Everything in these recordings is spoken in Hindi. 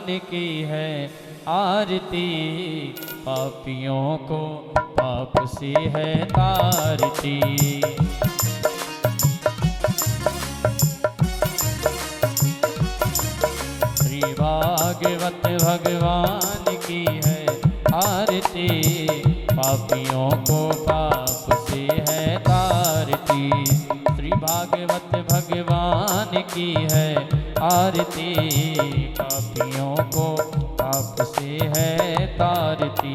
की है आरती, पापियों को पाप से है तारती। श्री भागवत भगवान की है आरती, पापियों को पाप से है तारती। श्री भागवत भगवान की है आरती, पापियों को पाप से है तारती।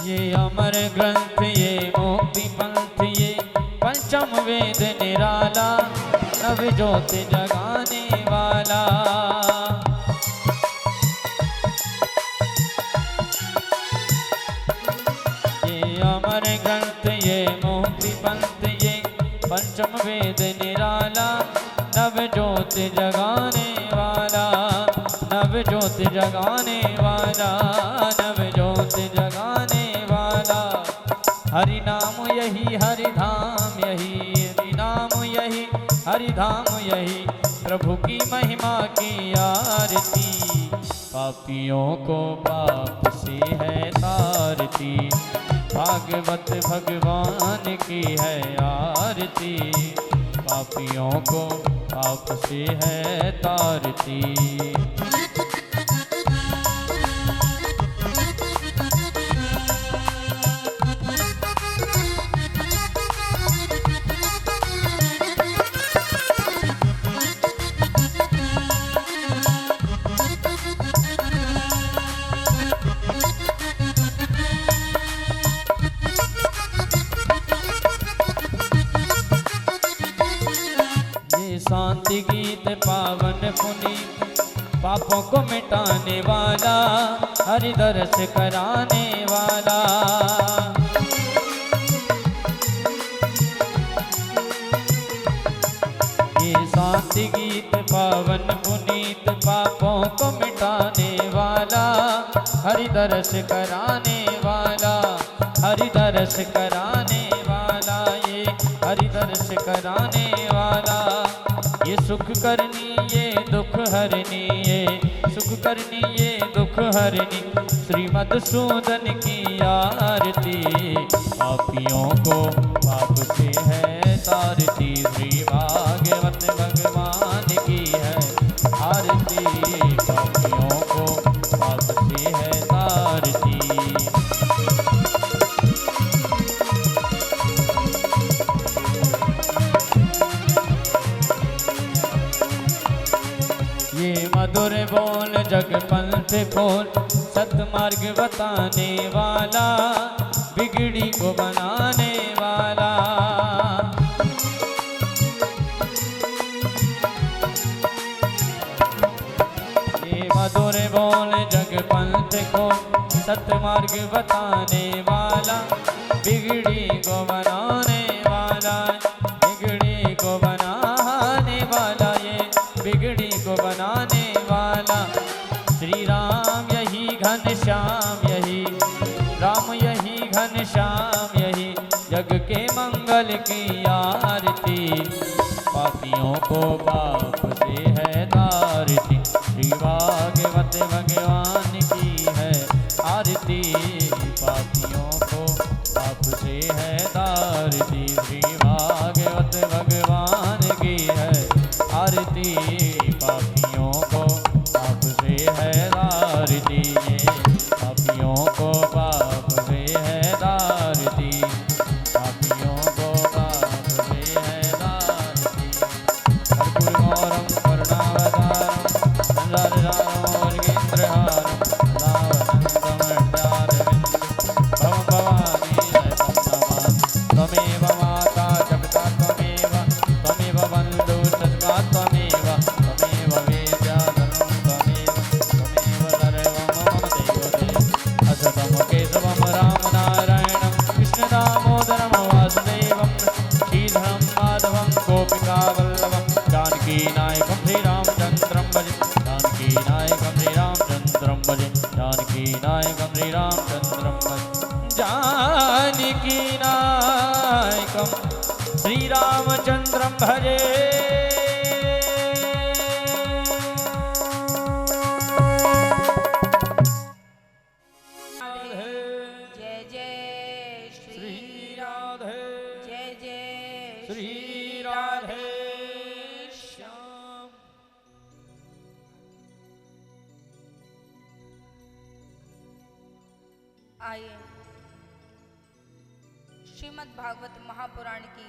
ये अमर ग्रंथ ये मुक्ति पंथ ये पंचम वेद निराला, नव ज्योत जगाने वाला। ये अमर ग्रंथ ये मुक्ति पंथ ये पंचम वेद निराला, नव ज्योत जगाने वाला, नव ज्योत जगाने वाला, नव ज्योत जगाने वाला। हरि नाम यही हरि धाम यही, हरि नाम यही हरि धाम यही, प्रभु की महिमा की आरती, पापियों को पाप से है तारती। भागवत भगवान की है आरती, पापियों को पाप से है तारती। शांति गीत पावन पुनीत, पापों को मिटाने वाला, हरि दर्श कराने वाला। ये शांति गीत पावन पुनीत, पापों को मिटाने वाला, हरि दर्श कराने वाला, हरि दर्श कराने वाला, ये हरि दर्श कराने वाला। ये सुख करनी ये दुख हरनी, ये सुख करनी ये दुख हरनी, श्री मधुसूदन की आरती, पापियों को पाप से है तारती। श्री भागवत भगवान की है आरती, पापियों को पाप से है तारती। ये मधुर बोल जग पंथ खोल, सतमार्ग बताने वाला, बिगड़ी को बनाने वाला। ये मधुर बोल जग पंथ खोल, सतमार्ग बताने वाला, बिगड़ी को बनाने वाला, बिगड़ी को बनाने वाला, ये बिगड़ी को बनाने वाला। श्री राम यही घनश्याम यही, राम यही घनश्याम यही, जग के मंगल की आरती, पापियों को पाप से है तारती। श्री भागवत भगवान की है आरती, पापियों को पाप से है तारती। श्री भागवत भगवान की है आरती, पापियों को पाप से है तारती, पापियों को पाप से है तारती, पापियों को पाप से है तारती। कर्पूरगौरम करुणावतारम संसारसारं रावणं भवं भवानी त्वमेव माता जगता त्वमेव, त्वमेव बन्धु सद्गा त्वमेव, त्वमेव वेद्या धनं त्वमेव, त्वमेव सर्वं मम देवते। असतं के श्रीरामचन्द्रं भज जानकी नायकं श्रीरामचन्द्रं भजे। आइए श्रीमद् भागवत महापुराण की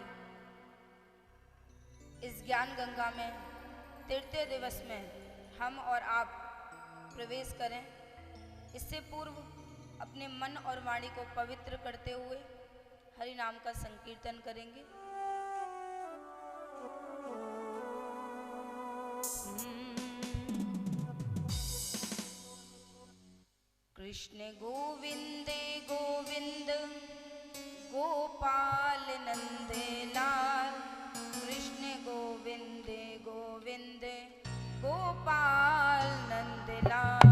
इस ज्ञान गंगा में तृतीय दिवस में हम और आप प्रवेश करें। इससे पूर्व अपने मन और वाणी को पवित्र करते हुए हरि नाम का संकीर्तन करेंगे। कृष्ण गोविंद गोविंद गोपाल नंद लाल, कृष्ण गोविंद गोविंद गोपाल नंद लाल,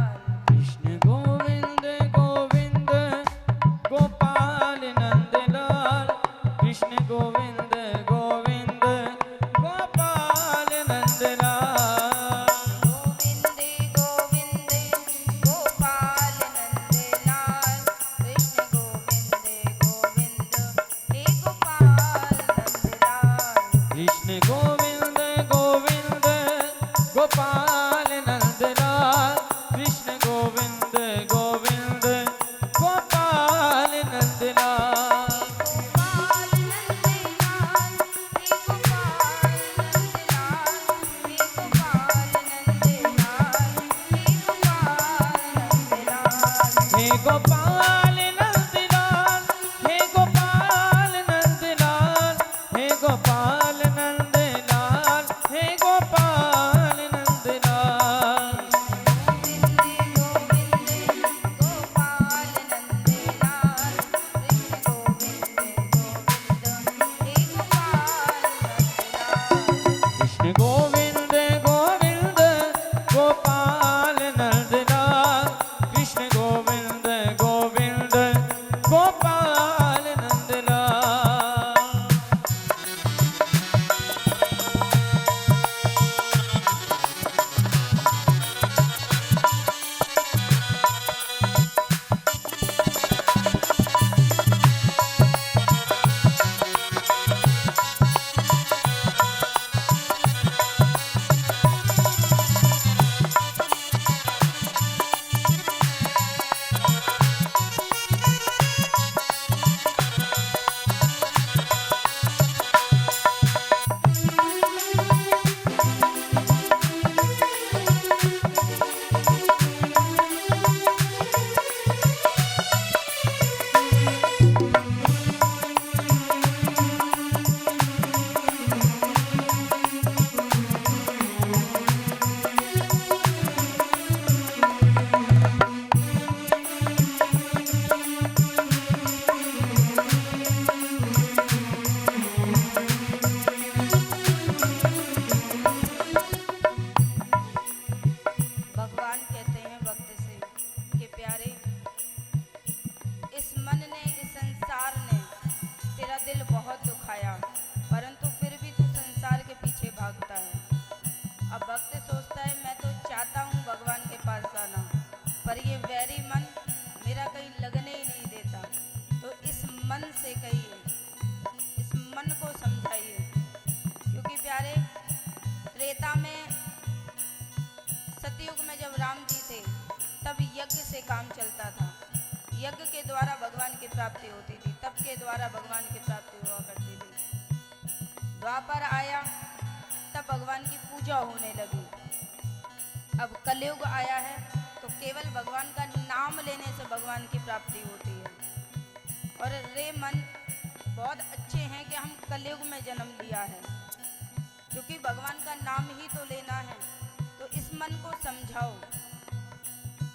कृष्ण गोविंद गोविंद गोपाल नंद लाल, कृष्ण गोविंद गोविंद गोपाल नंद लाल, गोविंद गोविंद गोपाल नंद लाल, कृष्ण गोविंद गोविंद हे गोपाल नंद लाल, कृष्ण गोविंद गोविंद गोपाल नंद लाल, कृष्ण गोविंद गोविंद गोपाल नंद लाल, गोपाल नंद लाल हे गोपाल नंद लाल, हे गोपाल नंद लाल, हे गोपाल नंद लाल, हे गोपाल नंद लाल, हे गोपाल नंद लाल, हे गोपाल नंद लाल, हे गोपाल नंद लाल, गोविंद गोविंद गोपाल नंद लाल, कृष्ण गोविंद गोविंद हे गोपाल नंद लाल, कृष्ण गोविंद गोविंद गोपाल नंद लाल, भगवान कहते हैं भक्त से कि प्यारे, इस मन ने, इस संसार ने तेरा दिल बहुत दुखाया, परंतु फिर भी तू संसार के पीछे भागता है। अब भक्त सोचता है मैं तो चाहता हूँ भगवान के पास जाना, पर ये वैरी मन मेरा कहीं लगने ही नहीं देता। तो इस मन से कहिए, इस मन को समझाइए, क्योंकि प्यारे त्रेता में, सतयुग में जब राम जी थे तब यज्ञ से काम चलता था। यज्ञ के द्वारा भगवान की प्राप्ति होती थी, तप के द्वारा भगवान की प्राप्ति हुआ करती थी। द्वापर आया तब भगवान की पूजा होने लगी। अब कलयुग आया है तो केवल भगवान का नाम लेने से भगवान की प्राप्ति होती है। और रे मन, बहुत अच्छे हैं कि हम कलयुग में जन्म लिया है, क्योंकि भगवान का नाम ही तो लेना है। तो इस मन को समझाओ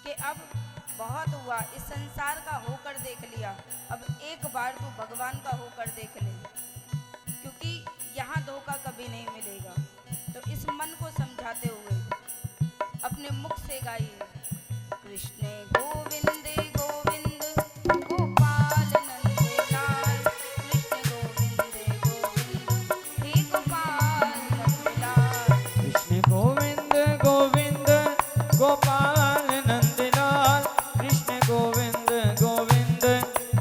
कि अब बहुत हुआ, इस संसार का होकर देख लिया, अब एक बार तू भगवान का होकर देख ले, क्योंकि यहाँ धोखा कभी नहीं मिलेगा। तो इस मन को समझाते हुए अपने मुख से गाइए, कृष्ण गोविंद गोविंद गोविंद गोविंद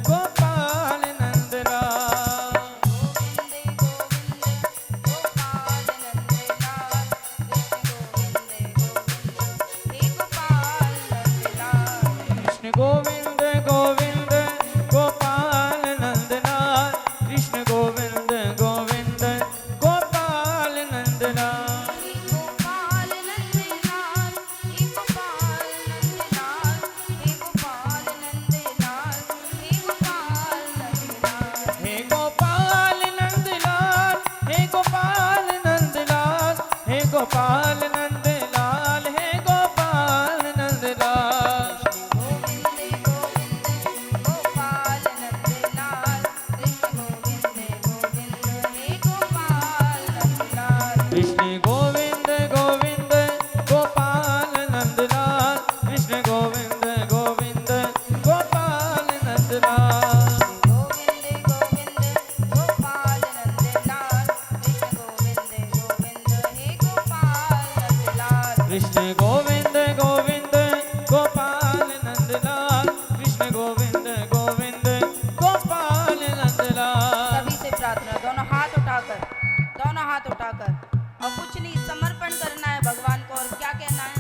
गोपाल नंद लाल। गोविंद गोविंद गोपाल नंदलाल, कृष्ण गोविंद गोविंद गोपाल नंदलाल। कृष्ण गोपाल नंदलाल, हे गोपाल नंदलाल। कृष्ण गोविंद गोविंद गोपाल नंदलाल, कृष्ण गोविंद गोविंद गोपाल नंदलाल। कृष्ण गोविंद गोविंद गोपाल नंदलाल, कृष्ण गोविंद गोविंद गोपाल नंदलाल। सभी से प्रार्थना, दोनों हाथ उठाकर और कुछ नहीं, समर्पण करना है भगवान को। और क्या कहना है?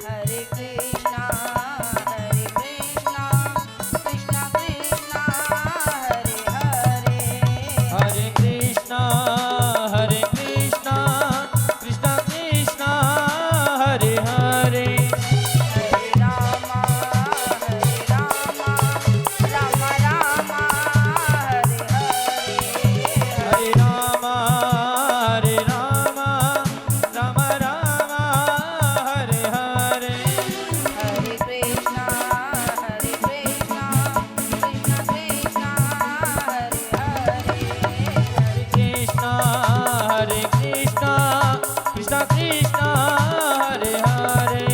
हरे कृष्णा कृष्णा कृष्णा हरे हरे, हरे कृष्णा कृष्णा कृष्णा हरे हरे, हरे राम राम राम हरे हरे, हरे राम राम हरे हरे। हरे कृष्णा कृष्णा कृष्णा हरे हरे, हरे कृष्णा कृष्णा कृष्णा हरे हरे,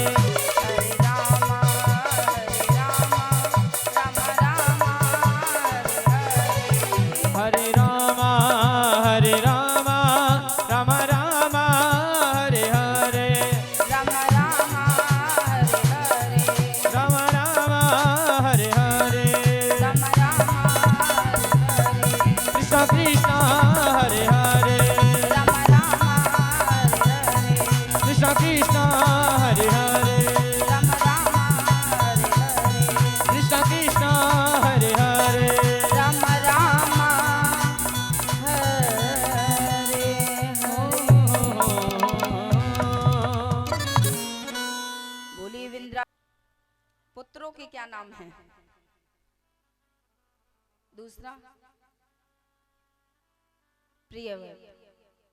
हरे राम राम राम हरे हरे हरे, राम राम हरे हरे, राम राम हरे हरे, राम हरे हरे, राम राम हरे हरे, कृष्णा कृष्णा हरे हरे, राम राम हरे हरे, कृष्णा कृष्णा हरे हरे, राम राम हरे हरे, कृष्णा कृष्णा हरे हरे। राम राम हरे हरे। बोलिए विंद्रा। पुत्रों के क्या नाम हैं? दूसरा प्रियवर।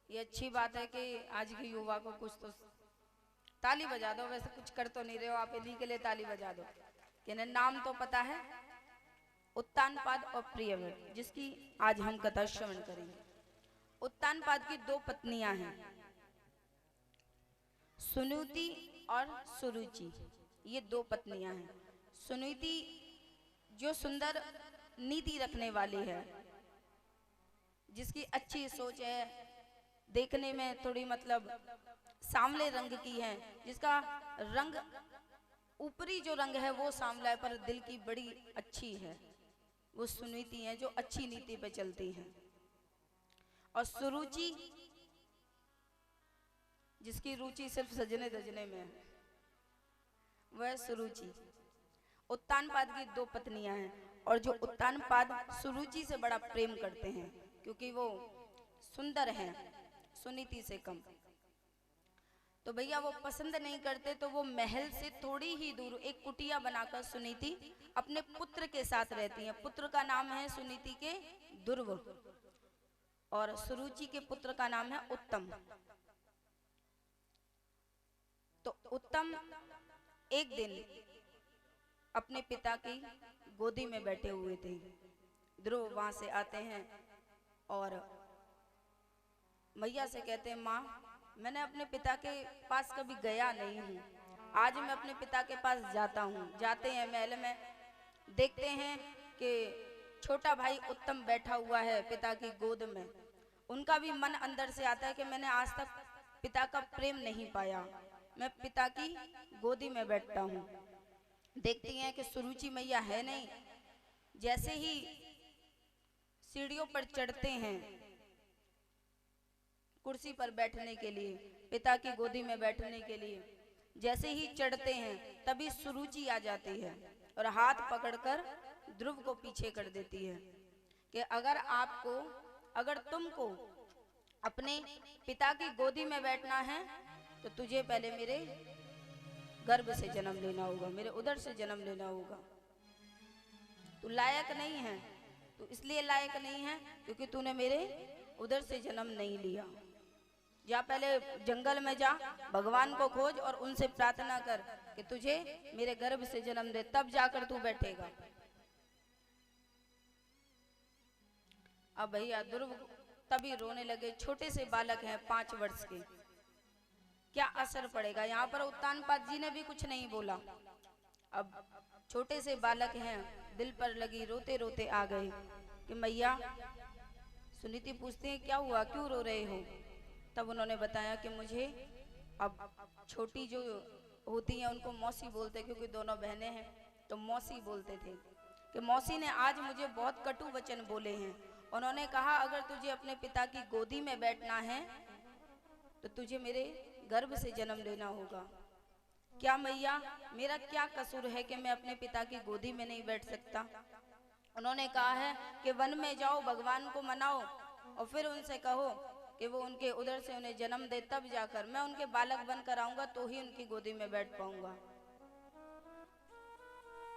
ये अच्छी बात है कि आज के युवा को कुछ तो ताली बजा दो। वैसे कुछ कर तो नहीं रहे हो आप, इन्हीं के लिए ताली बजा दो। इन्हें नाम तो पता है, उत्तानपाद और प्रियवर, जिसकी आज हम कथा श्रवण करेंगे। उत्तानपाद की दो पत्नियां हैं, सुनीति और सुरुचि। ये दो पत्नियां हैं। सुनीति जो सुंदर नीति रखने वाली है, जिसकी अच्छी सोच है, देखने में थोड़ी मतलब सांवले रंग की है, जिसका रंग ऊपरी जो रंग है वो सांवला है पर दिल की बड़ी अच्छी है, वो सुनीति है जो अच्छी नीति पे चलती है। और सुरुचि जिसकी रुचि सिर्फ सजने धजने में है, वह सुरुचि। उत्तानपाद की दो पत्नियां हैं और जो उत्तानपाद सुरुचि से बड़ा प्रेम करते हैं क्योंकि वो सुंदर हैं सुनीति से कम। तो भैया वो पसंद नहीं करते, तो वो महल से थोड़ी ही दूर एक कुटिया बनाकर सुनीति अपने पुत्र के साथ रहती हैं। पुत्र का नाम है सुनीति के दुर्व और सुरुचि के पुत्र का नाम है उत्तम। तो उत्तम एक दिन अपने पिता की गोदी में बैठे हुए थे। ध्रुव वहां से आते हैं और मैया से कहते हैं, माँ मैंने अपने पिता के पास कभी गया नहीं हूँ, आज मैं अपने पिता के पास जाता हूँ। जाते हैं महल में, देखते हैं कि छोटा भाई उत्तम बैठा हुआ है पिता की गोद में। उनका भी मन अंदर से आता है कि मैंने आज तक पिता का प्रेम नहीं पाया, मैं पिता की गोदी में बैठता हूँ। देखती हैं कि सुरुचि मैया है नहीं। जैसे ही सीढ़ियों पर चढ़ते हैं कुर्सी पर बैठने के लिए, पिता की गोदी में बैठने के लिए, जैसे ही चढ़ते हैं तभी सुरुचि आ जाती है और हाथ पकड़कर ध्रुव को पीछे कर देती है कि अगर तुमको अपने पिता की गोदी में बैठना है तो तुझे पहले मेरे गर्भ से जन्म लेना होगा, मेरे उदर से जन्म लेना होगा। तू लायक नहीं है, तू इसलिए लायक नहीं है क्योंकि तूने मेरे उदर से जन्म नहीं लिया। जा पहले जंगल में जा, भगवान को खोज और उनसे प्रार्थना कर कि तुझे मेरे गर्भ से जन्म दे, तब जाकर तू बैठेगा। अब भैया ध्रुव तभी रोने लगे। छोटे से बालक हैं 5 वर्ष के, क्या असर पड़ेगा। यहाँ पर उत्तानपाद जी ने भी कुछ नहीं बोला। अब छोटे से बालक हैं, दिल पर लगी, रोते रोते आ गए कि मैया। सुनीति पूछते हैं क्या हुआ, क्यों रो रहे हो। तब उन्होंने बताया कि मुझे अब छोटी जो होती हैं उनको मौसी बोलते, क्योंकि दोनों बहनें हैं तो मौसी बोलते थे, कि मौसी ने आज मुझे बहुत कटु वचन बोले हैं। उन्होंने कहा अगर तुझे अपने पिता की गोदी में बैठना है तो तुझे मेरे गर्भ से जन्म लेना होगा। क्या मैया, मेरा क्या कसूर है कि मैं अपने पिता की गोदी में नहीं बैठ सकता। उन्होंने कहा है कि वन में जाओ, भगवान को मनाओ और फिर उनसे कहो कि वो उनके उदर से उन्हें जन्म दे, तब जाकर मैं उनके बालक बनकर आऊंगा तो ही उनकी गोदी में बैठ पाऊंगा।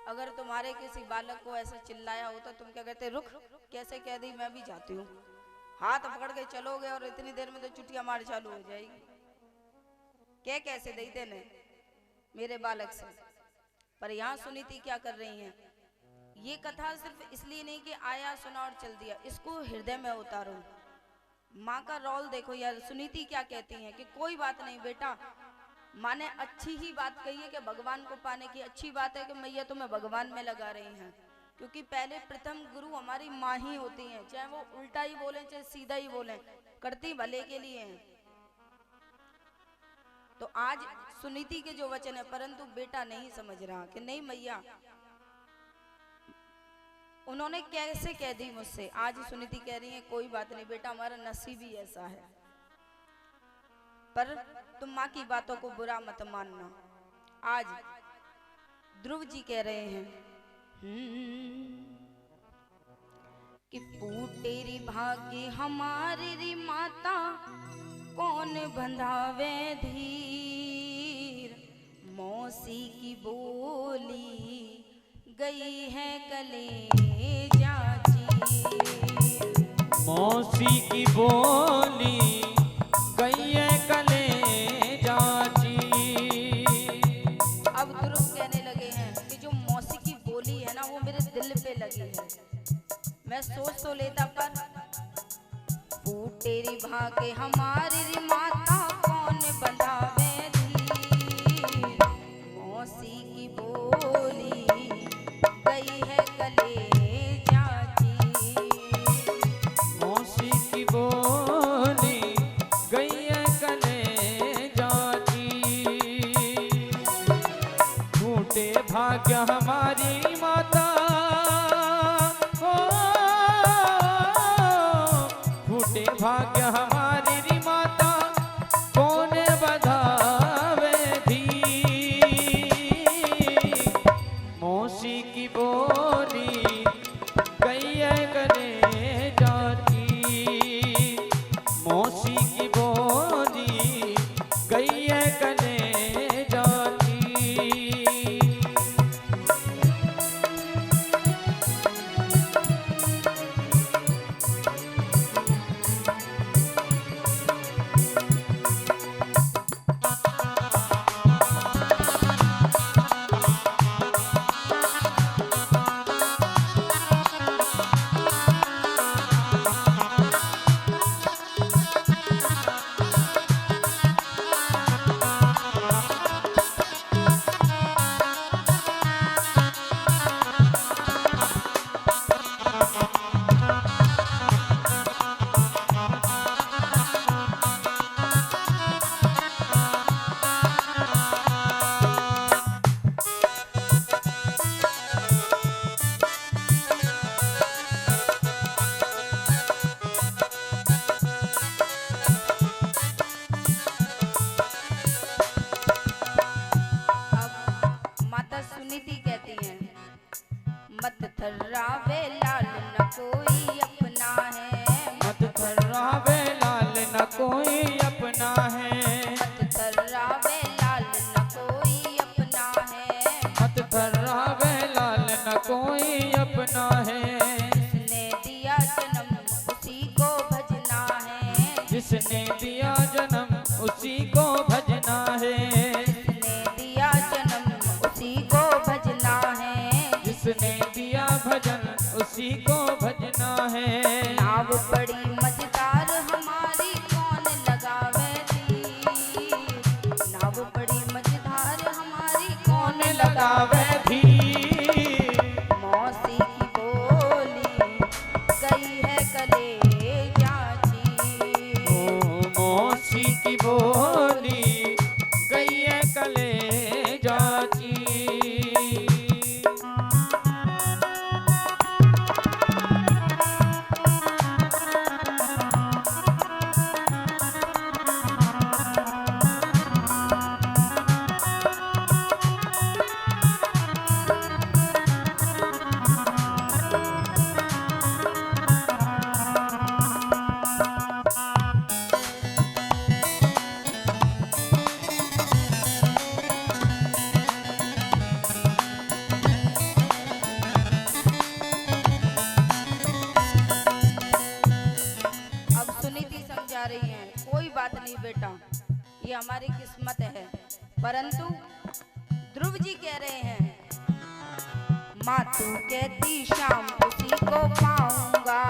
अगर तुम्हारे किसी बालक को ऐसा चिल्लाया होता तुम क्या कहते, रुक, कैसे कह दी, मैं भी जाती हूँ। हाथ पकड़ के चलोगे और इतनी देर में तो चुटिया मार चालू हो जाएगी। क्या कैसे देते ने मेरे बालक से। पर यहाँ सुनीति क्या कर रही हैं, ये कथा सिर्फ इसलिए नहीं कि आया सुना और चल दिया, इसको हृदय में उतारो। माँ का रोल देखो यार। सुनीति क्या कहती हैं कि कोई बात नहीं बेटा, माँ ने अच्छी ही बात कही है कि भगवान को पाने की अच्छी बात है कि मैया तुम्हें भगवान में लगा रही हैं, क्योंकि पहले प्रथम गुरु हमारी माँ ही होती हैं। चाहे वो उल्टा ही बोले चाहे सीधा ही बोले, करती भले के लिए हैं। तो आज सुनीति के जो वचन है, परंतु बेटा नहीं समझ रहा कि नहीं मैया, उन्होंने कैसे कह दी मुझसे। आज सुनीति कह रही है कोई बात नहीं बेटा, हमारा नसीब ही ऐसा है। पर तुम माँ की बातों को बुरा मत मानना। आज ध्रुव जी कह रहे हैं कि फूटेरी भाग्य हमारी री माता, कौन बंधावे धीर। मौसी की बोली गई है कलेजा चीर। मौसी की बोली गई है कलेजा चीर। अब ध्रुव कहने लगे हैं कि जो मौसी की बोली है ना वो मेरे दिल पे लगी है। मैं सोच तो लेता पर फूटेरी भागे हमारी री माता, कौन बंधावे धीर। मौसी की बोली गई है कलेजा चीर। मौसी की बोली गई है कलेजा चीर। फूटे भाग्य हमारी माता, फूटे भाग्य हमारी माता, कौन बधा थर्रावे लाल न कोई अपना है, मत थर्रावे लाल न कोई अपना है, मत थर्रावे लाल न कोई अपना है, मत थर्रावे लाल न कोई अपना है। जिसने दिया जन्म उसी को भजना है, जिसने दिया जन्म उसी को भजना है, जिसने दिया जन्म उसी को भजना है, जिसने दिया भजन उसी को भजना है। नाव बड़ी मजेदार हमारी कौन लगावे थी, नाव बड़ी मजेदार हमारी कौन लगावे भी मौसी की बोली गई है कलेजा की, मौसी की बोली गई है कलेजा की। अब सुनीति समझा रही हैं, कोई बात नहीं बेटा, ये हमारी किस्मत है। परंतु ध्रुव जी कह रहे हैं, माँ तू कहती शाम उसी को पाऊंगा,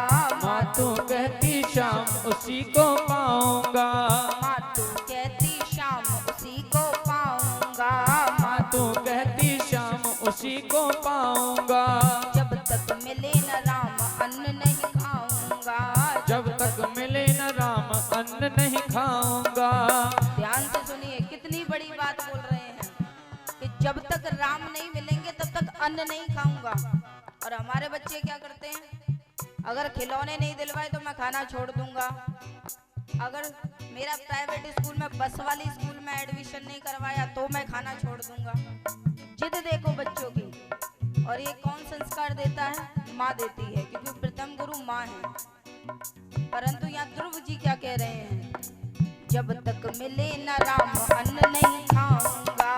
माँ तू कहती शाम उसी को पाऊंगा, माँ तू कहती शाम उसी को पाऊंगा, माँ तू कहती शाम उसी को पाऊंगा। जब तक मिले न राम अन्न नहीं खाऊंगा, जब तक मिले न राम अन्न नहीं खाऊंगा। ध्यान से सुनिए, कितनी बड़ी बात बोल रहे हैं कि जब तक राम नहीं मिलेंगे तब तक अन्न नहीं खाऊंगा। और हमारे बच्चे क्या करते हैं, अगर खिलौने नहीं दिलवाए तो मैं खाना छोड़ दूंगा, अगर मेरा प्राइवेट स्कूल में बस वाली स्कूल में एडमिशन नहीं करवाया तो मैं खाना छोड़ दूंगा। जिद देखो बच्चों की। और ये कौन संस्कार देता है, माँ देती है, क्योंकि प्रथम गुरु माँ है। परंतु यहाँ ध्रुव जी क्या कह रहे हैं, जब तक मिले न राम अन्न नहीं खाऊंगा,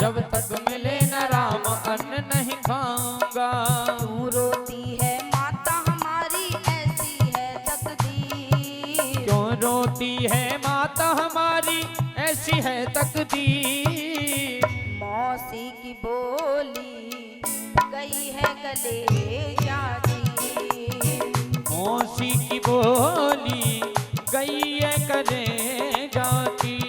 जब तक मिले न राम अन्न नहीं खाऊंगा। क्यों रोती है माता हमारी ऐसी है तकदीर, क्यों रोती है माता हमारी ऐसी है तकदीर। मौसी की बोली गई है कलेजा की, मौसी की बोली गई है कलेजा की।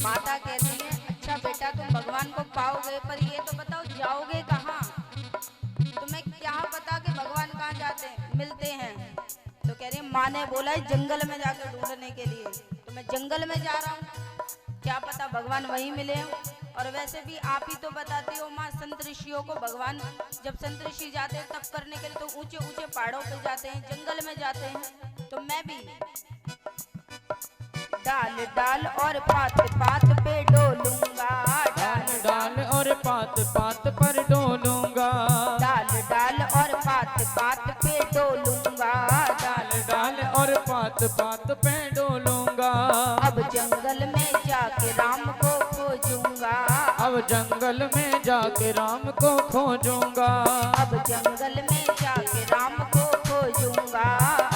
माता कहती है, अच्छा बेटा तुम भगवान को पाओगे, पर ये तो बताओ जाओगे कहाँ, तुम्हें क्या पता कि भगवान कहाँ जाते हैं मिलते हैं। तो कह रही है, माँ ने बोला है जंगल में जाकर ढूंढने के लिए, तो मैं जंगल में जा रहा हूँ, क्या पता भगवान वहीं मिले हो। और वैसे भी आप ही तो बताती हो माँ, संत ऋषियों को भगवान जब संत ऋषि जाते हैं तप करने के लिए तो ऊंचे ऊंचे पहाड़ों पे जाते हैं, जंगल में जाते हैं। तो मैं भी डाल डाल और पात पात पे डोलूंगा, डाल डाल और पात पात पर डोलूंगा, डाल डाल और पात पात पे डोलूंगा, डाल डाल और पात पात पे डोलूंगा। अब जंगल में जाके राम को खोजूंगा, अब जंगल में जाके राम को खोजूंगा, अब जंगल में जाके राम को खोजूंगा,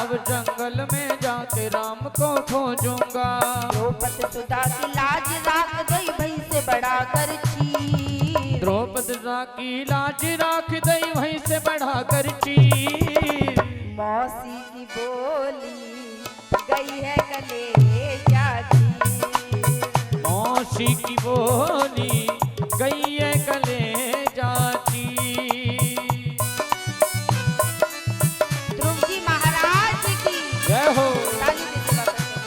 अब जंगल में जाके राम को खोजूंगा। द्रौपदी सुधा की लाज राख गई भई से बड़ा कर चीर, द्रौपदी की लाज राख दई वहीं से बढ़ा कर चीर। मौसी की बोली गई है कलेजा की, मौसी की बोली गई है कलेजा की। ध्रुव जी महाराज जय हो। ताली से सेवा करते हैं।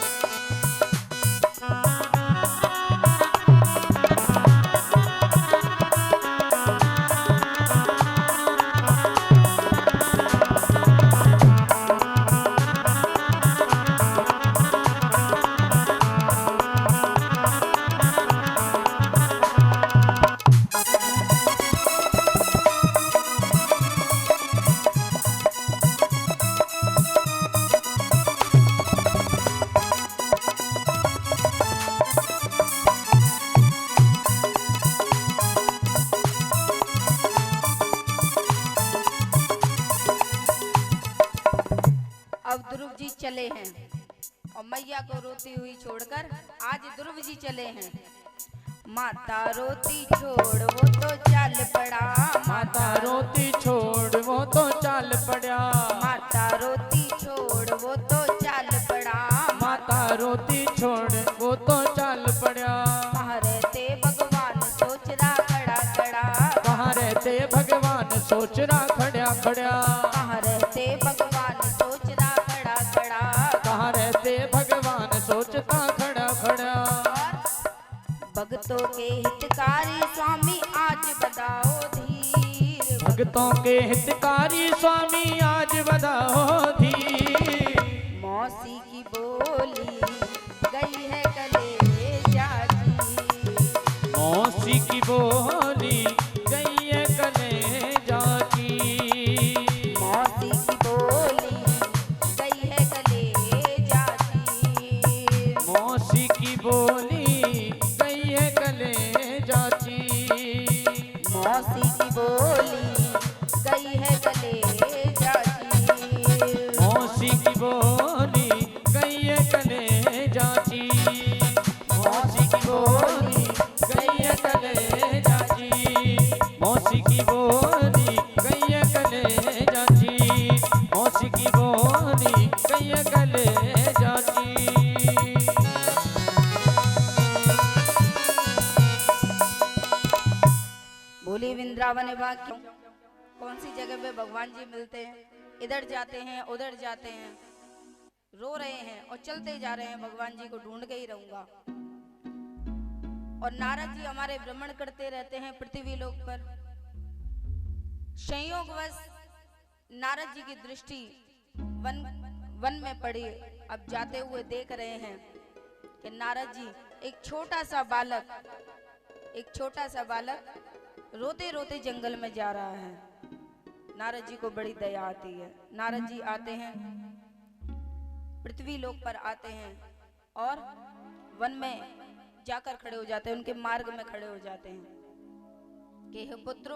अब ध्रुव जी चले हैं और मैया को रोती हुई छोड़कर आज ध्रुव जी चले हैं। माता रोती छोड़ वो तो चाल पड़ा, माता रोती छोड़ वो तो चाल पड़ा, माता रोती छोड़ वो तो चाल पड़ा, माता रोती छोड़ वो तो चाल पड़ा। कहाँ रहते भगवान सोच रहा खड़ा खड़ा, कहाँ रहते भगवान सोच रहा खड़ा खड़ा, कहाँ रहते भगवान सोच रहा खड़ा खड़ा। कहाँ रहते भगवान सोचता खड़ा खड़ा। भक्तों के हितकारी स्वामी आज बताओ धीर, भक्तों के हितकारी स्वामी आज बधाओ धीर। मौसी की बोली गई है कलेजा जी, मौसी की बोली गई है कलेजा की, मौसी की बोली गई है कलेजा जी, मौसी की बोली गई है कलेजा की, मौसी की बोली गई है कलेजा जी, मौसी की बोली गई है कलेजा की, मौसी की बोली गई है कलेजा की, मौसी की बोली गई है कलेजा की, मौसी की बोली गई है कलेजा की। बोली वृंदावन वाक्य। कौन सी जगह पे भगवान जी मिलते हैं, इधर जाते हैं उधर जाते हैं, रो रहे हैं और चलते जा रहे हैं, भगवान जी को ढूंढ के ही रहूंगा। और नारद जी हमारे भ्रमण करते रहते हैं पृथ्वी लोक पर। संयोगवश नारद जी की दृष्टि वन में पड़ी। अब जाते हुए देख रहे हैं कि नारद जी एक छोटा सा बालक रोते रोते जंगल में जा रहा है। नारद जी को बड़ी दया आती है। नारद जी आते हैं, पृथ्वी लोक पर आते हैं और वन में जाकर खड़े हो जाते हैं, उनके मार्ग में खड़े हो जाते हैं कि हे पुत्र,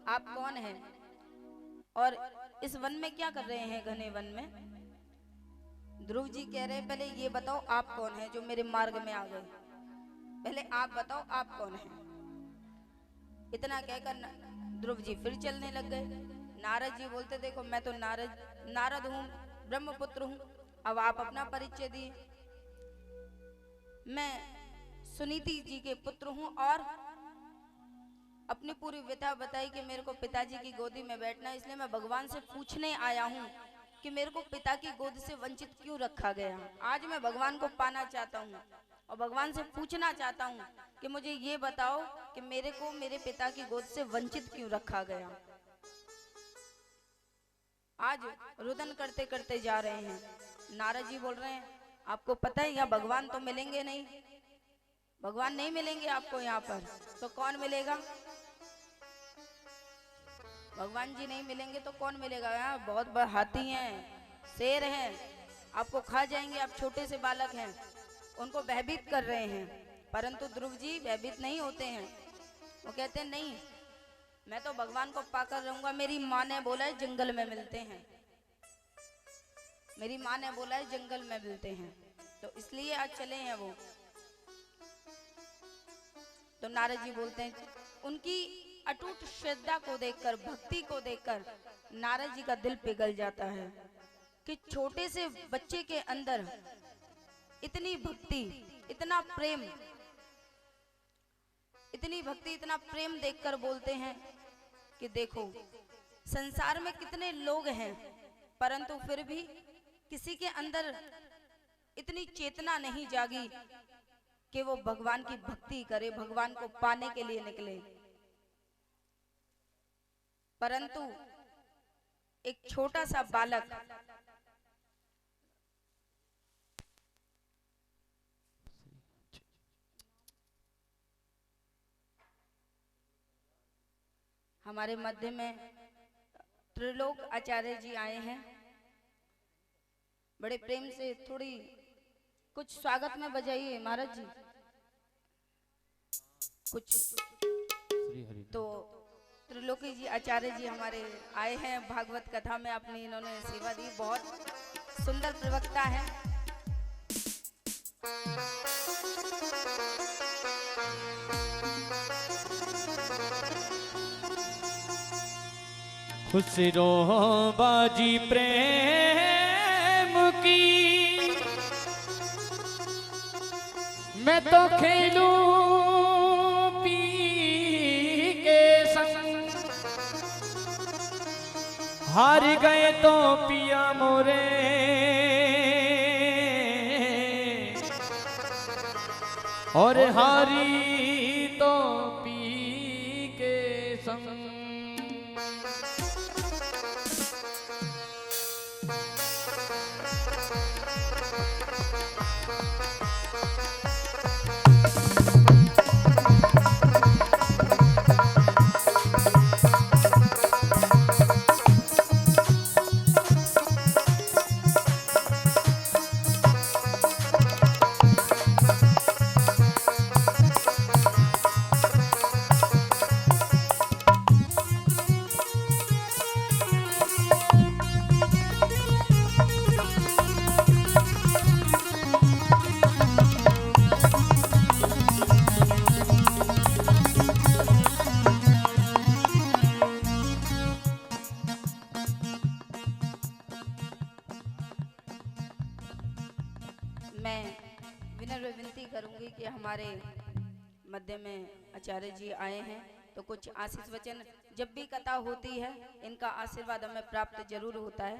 आप कौन हैं और इस वन में क्या कर रहे हैं, घने वन में। ध्रुव जी कह रहे हैं, पहले ये बताओ आप कौन हैं जो मेरे मार्ग में आ गए, पहले आप बताओ आप कौन हैं। इतना कहकर ध्रुव जी फिर चलने लग गए। नारद जी बोलते, देखो मैं तो नारद हूँ, ब्रह्मपुत्र हूँ, अब आप अपना परिचय दिए। मैं सुनीति जी के पुत्र हूँ और अपनी पूरी व्यथा बताई कि मेरे को पिताजी की गोदी में बैठना है, इसलिए मैं भगवान से पूछने आया हूँ कि मेरे को पिता की गोद से वंचित क्यों रखा गया। आज मैं भगवान को पाना चाहता हूँ और भगवान से पूछना चाहता हूँ कि मुझे ये बताओ कि मेरे को मेरे पिता की गोद से वंचित क्यों रखा गया। आज रुदन करते करते जा रहे हैं। नारद जी बोल रहे हैं, आपको पता है यहाँ भगवान तो मिलेंगे नहीं, भगवान नहीं मिलेंगे आपको यहाँ पर, तो कौन मिलेगा। भगवान जी नहीं मिलेंगे तो कौन मिलेगा। यहाँ बहुत बड़े हाथी हैं, शेर हैं, आपको खा जाएंगे, आप छोटे से बालक हैं। उनको भयभीत कर रहे हैं, परंतु ध्रुव जी भयभीत नहीं होते हैं। वो कहते हैं, नहीं, मैं तो भगवान को पाकर रहूंगा। मेरी माँ ने बोला है जंगल में मिलते हैं, मेरी माँ ने बोला है जंगल में मिलते हैं, तो इसलिए आज चले हैं वो। तो नारद जी बोलते हैं, उनकी अटूट श्रद्धा को देखकर, भक्ति को देखकर नारद जी का दिल पिघल जाता है कि छोटे से बच्चे के अंदर इतनी भक्ति, इतना प्रेम, इतनी भक्ति, इतना प्रेम देखकर बोलते हैं कि देखो संसार में कितने लोग हैं, परंतु फिर भी किसी के अंदर इतनी चेतना नहीं जागी कि वो भगवान की भक्ति करे, भगवान को पाने के लिए निकले। परंतु एक छोटा सा बालक हमारे मध्य में त्रिलोक आचार्य जी आए हैं। बड़े प्रेम से थोड़ी कुछ स्वागत में बजाइए महाराज जी कुछ। तो त्रिलोकी जी आचार्य जी हमारे आए हैं, भागवत कथा में अपनी इन्होंने सेवा दी, बहुत सुंदर प्रवक्ता है। खुश रहो बाजी प्रेम की, मैं तो खेलूं पी के संग, हार गए तो पिया मोरे, और हारी तो पी के संग। मैं विनम्र विनती करूंगी कि हमारे मध्य में आचार्य जी आए हैं तो कुछ आशीष वचन, जब भी कथा होती है इनका आशीर्वाद हमें प्राप्त जरूर होता है।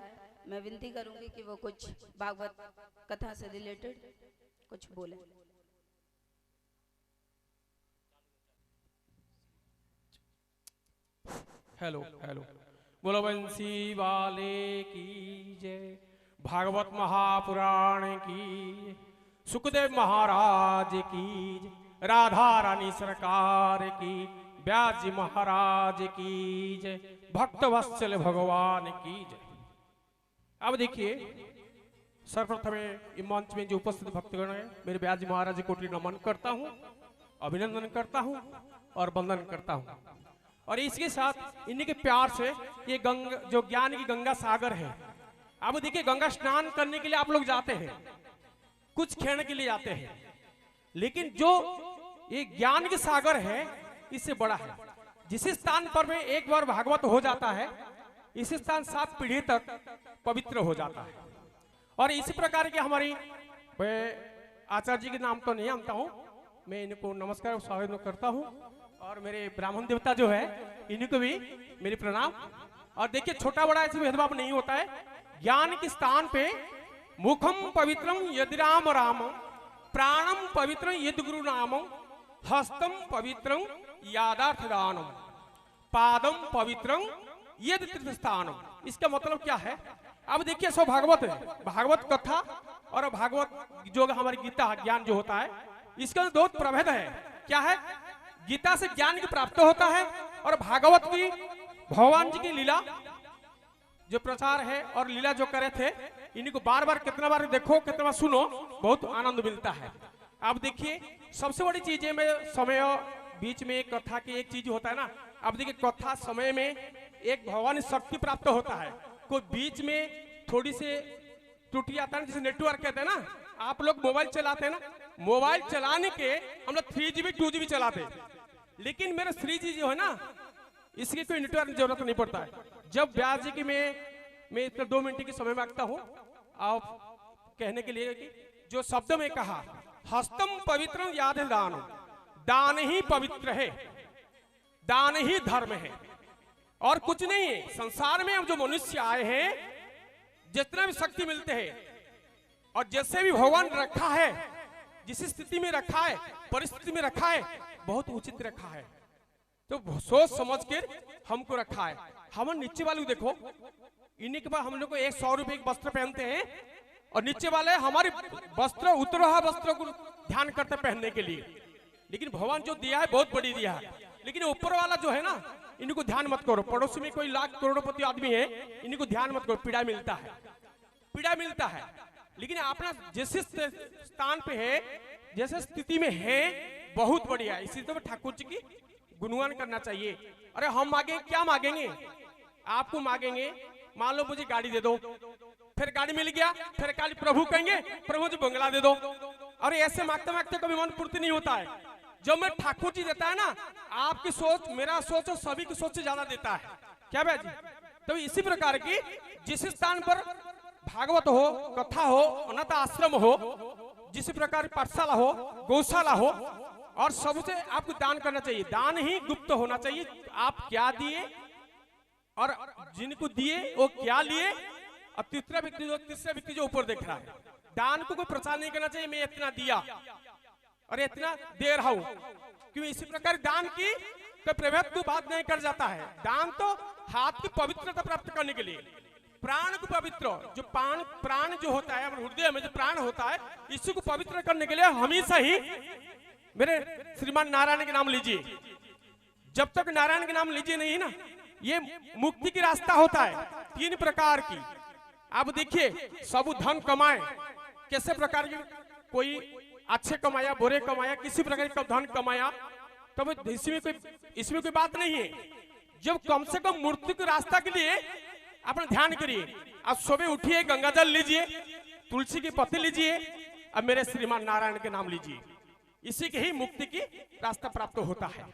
मैं विनती करूंगी कि वो कुछ भागवत कथा से रिलेटेड कुछ बोले। हेलो हेलो, बोलो बंसी वाले की जय, भागवत महापुराण की, सुखदेव महाराज की जय, राधा रानी सरकार की, व्यास जी महाराज की जय, भक्त वत्सल भगवान की जय। अब देखिए, सर्वप्रथम इस मंच में जो उपस्थित भक्तगण है, मेरे व्यास जी महाराज जी को नमन करता हूँ, अभिनंदन करता हूँ और वंदन करता हूँ। और इसके साथ इन्हीं के प्यार से ये जो ज्ञान की गंगा सागर है, अब देखिए गंगा स्नान करने के लिए आप लोग जाते हैं, कुछ खेलने के लिए जाते हैं, लेकिन जो ये ज्ञान के सागर है इससे बड़ा है। जिस स्थान पर में एक बार भागवत हो जाता है, इस स्थान 7 पीढ़ी तक पवित्र हो जाता है। और इसी प्रकार के हमारी आचार्य जी के नाम तो नहीं जानता हूँ, मैं इनको नमस्कार और स्वागत करता हूँ, और मेरे ब्राह्मण देवता जो है इन्हीं को भी मेरी प्रणाम। और देखिए छोटा बड़ा ऐसे भेदभाव नहीं होता है। ज्ञान के स्थान पे मुखम पवित्रम यदि राम राम, प्राणम पवित्रम यदि गुरु नाम, हस्तम पवित्रम यादार्थ दानम, पादम पवित्रम यदि तीर्थस्थानम। इसका मतलब क्या है? अब देखिए सब भागवत है, भागवत कथा और भागवत जो हमारी गीता ज्ञान जो होता है, इसका दो प्रभेद है। क्या है? गीता से ज्ञान की प्राप्त होता है, और भागवत की भगवान जी की लीला जो प्रचार है और लीला जो करे थे, इन्हीं को बार बार कितना बार देखो, कितना बार सुनो, बहुत आनंद मिलता है। अब देखिए सबसे बड़ी चीज है, मैं समय बीच में कथा की एक चीज होता है ना। अब देखिए कथा समय में एक भगवान शक्ति प्राप्त होता है, कोई बीच में थोड़ी सी त्रुटि आता है, जैसे नेटवर्क कहते हैं ना, आप लोग मोबाइल चलाते हैं ना, मोबाइल चलाने के हम लोग 3GB 2GB चलाते, लेकिन मेरा 3G जो है ना, इसकी कोई नेटवर्क जरूरत नहीं पड़ता है। जब व्यास जी की मैं इतना 2 मिनट की समय मांगता हूँ आप कहने के लिए कि जो शब्द में कहा, हस्तम पवित्रम याद दान, दान ही पवित्र है, दान ही धर्म है और कुछ नहीं है। संसार में हम जो मनुष्य आए हैं, जितना भी शक्ति मिलते हैं और जैसे भी भगवान रखा है, जिस स्थिति में रखा है, परिस्थिति में रखा है, बहुत उचित रखा है। तो सोच समझ के हमको रखा है। हम नीचे वाले को देखो, इन्हीं के बाद हम लोग को 100 रुपए के वस्त्र पहनते हैं और नीचे वाले हमारे वस्त्र उतरा वस्त्र को ध्यान करते पहनने के लिए। लेकिन भगवान जो दिया है बहुत बड़ी दिया है, लेकिन ऊपर वाला जो है ना, इनको ध्यान मत करो। पड़ोसी में कोई लाख करोड़पति आदमी है, इनको ध्यान मत करो, पीड़ा मिलता है, पीड़ा मिलता है। लेकिन अपना जिस स्थान पे है, जैसे स्थिति में है, बहुत बढ़िया है। इसी तरह ठाकुर जी की गुणगान करना चाहिए। अरे हम मांगे क्या मांगेंगे? आपको मांगेंगे, मान लो मुझे गाड़ी दे दो, फिर गाड़ी मिल गया, फिर काली प्रभु कहेंगे प्रभु जी बंगला दे दो। अरे ऐसे मांगते मांगते कभी मन पूर्ति नहीं होता है। जब मैं ठाकुर जी देता है ना, आपकी सोच, मेरा सोच और सभी की सोच से ज्यादा देता है। क्या भैया जी? तो इसी प्रकार की जिस स्थान पर भागवत हो, कथा हो, अनाथ आश्रम हो, जिस प्रकार की पाठशाला हो, गौशाला हो, और सबसे आपको दान करना चाहिए। दान ही गुप्त होना चाहिए। आप क्या दिए और जिनको दिए वो क्या लिए, और तीसरा व्यक्ति जो ऊपर देख रहा है, दान को कोई प्रचार नहीं करना चाहिए मैं इतना दिया और इतना दे रहा हूं। क्यों? इसी प्रकार दान की कोई प्रभेद को बात नहीं कर जाता है। दान तो हाथ की पवित्रता प्राप्त करने के लिए, प्राण को पवित्र, जो प्राण जो होता है हृदय में जो प्राण होता है, इसी को पवित्र करने के लिए हमेशा ही मेरे श्रीमान नारायण के नाम लीजिए। जब तक नारायण के नाम लीजिए नहीं ना, ये मुक्ति की रास्ता होता है। 3 प्रकार की आप देखिए, सब धन कमाए कैसे प्रकार की, कोई अच्छे कमाया, बुरे कमाया, किसी प्रकार का धन कमाया, तब तो इसमें कोई बात नहीं है। जब कम से कम मूर्ति के रास्ता के लिए अपना ध्यान करिए। आप सुबह उठिए, गंगा जल लीजिए, तुलसी की पत्ती लीजिए, अब मेरे श्रीमान नारायण के नाम लीजिए। इसी के ही मुक्ति की रास्ता प्राप्त होता है।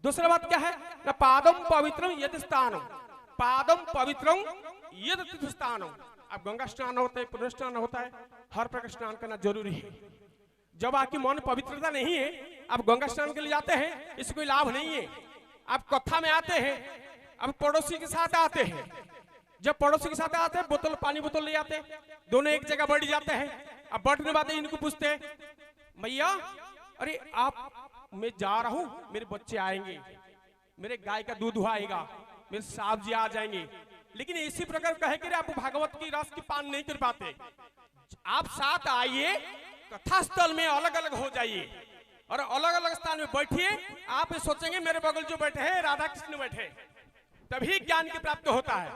दूसरा बात क्या है ना, पादम पवित्रम यद स्थानम, पादम पवित्रम यद तीर्थ स्थानम। अब गंगा स्नान होता है, पुण्य स्नान होता है, हर प्रकार स्नान करना जरूरी है। जब आपकी मन पवित्रता नहीं है, आप गंगा स्नान के लिए जाते हैं, इससे कोई लाभ नहीं है। आप कथा में आते हैं, अब पड़ोसी के साथ आते हैं, जब पड़ोसी के साथ आते हैं, बोतल पानी बोतल ले आते हैं, दोनों एक जगह बैठ जाते हैं। अब बैठने बाद इनको पूछते हैं, भैया अरे आप, मैं जा रहा हूं, मेरे बच्चे आएंगे, मेरे गाय का दूध आएगा, मेरे साहब जी आ जाएंगे। लेकिन इसी प्रकार कहे कि आप भागवत की रस की पान नहीं कर पाते। आप साथ आइए, कथा स्थल में अलग अलग हो जाइए और अलग अलग स्थान में बैठिए। आप सोचेंगे मेरे बगल जो बैठे हैं राधा कृष्ण बैठे, तभी ज्ञान की प्राप्त होता है।